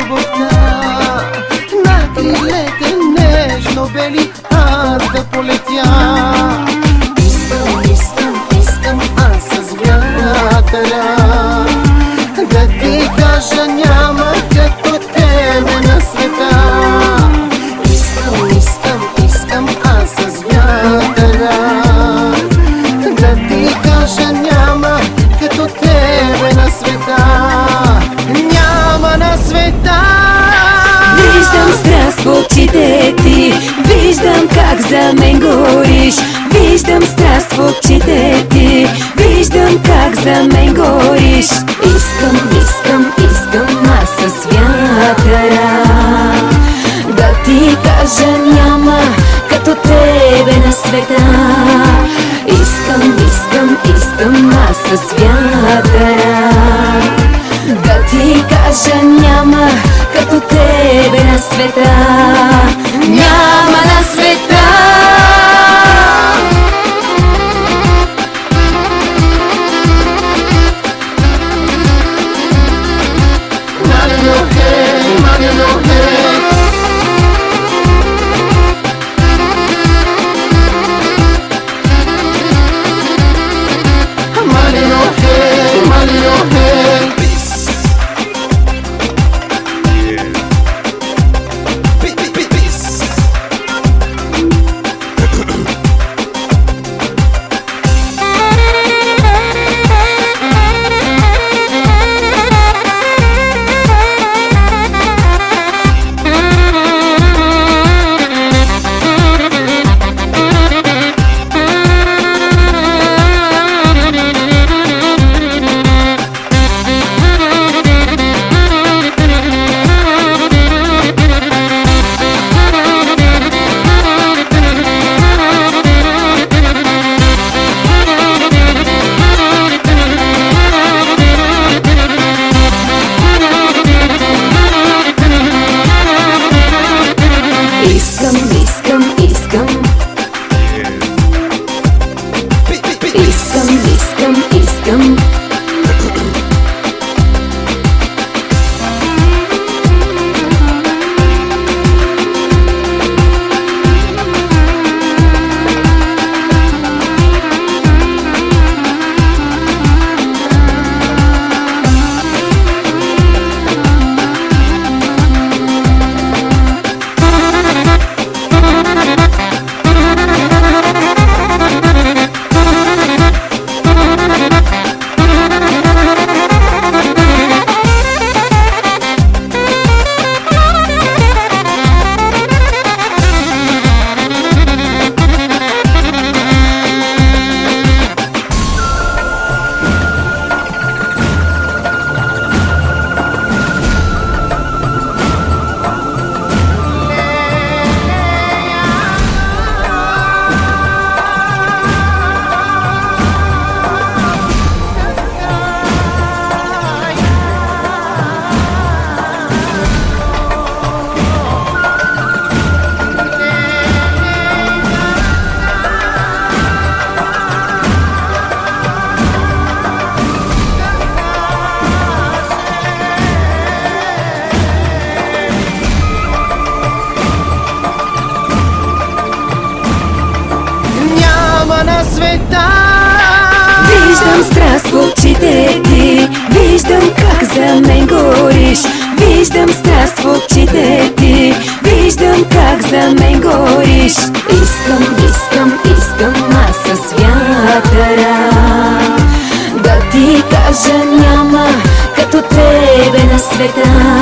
любовта. На крилете нежно бели аз да полетя. Искам аз с вятъра да ти кажа няма като тебе на света. Искам аз с вятъра да ти кажа няма като тебе на света. Няма на света. Виждам страст в очите ти, виждам как за мен гориш. Виждам страст в очите ти, виждам как за мен гориш. Искам аз с вятъра да ти кажа няма като тебе на света. Искам аз с вятъра да ти кажа няма като тебе на света. Няма на света. Искам. На света. Виждам страст в очите ти, виждам как за мен гориш. Виждам страст в очите ти, виждам как за мен гориш. Искам аз с вятъра да ти кажа няма като тебе на света.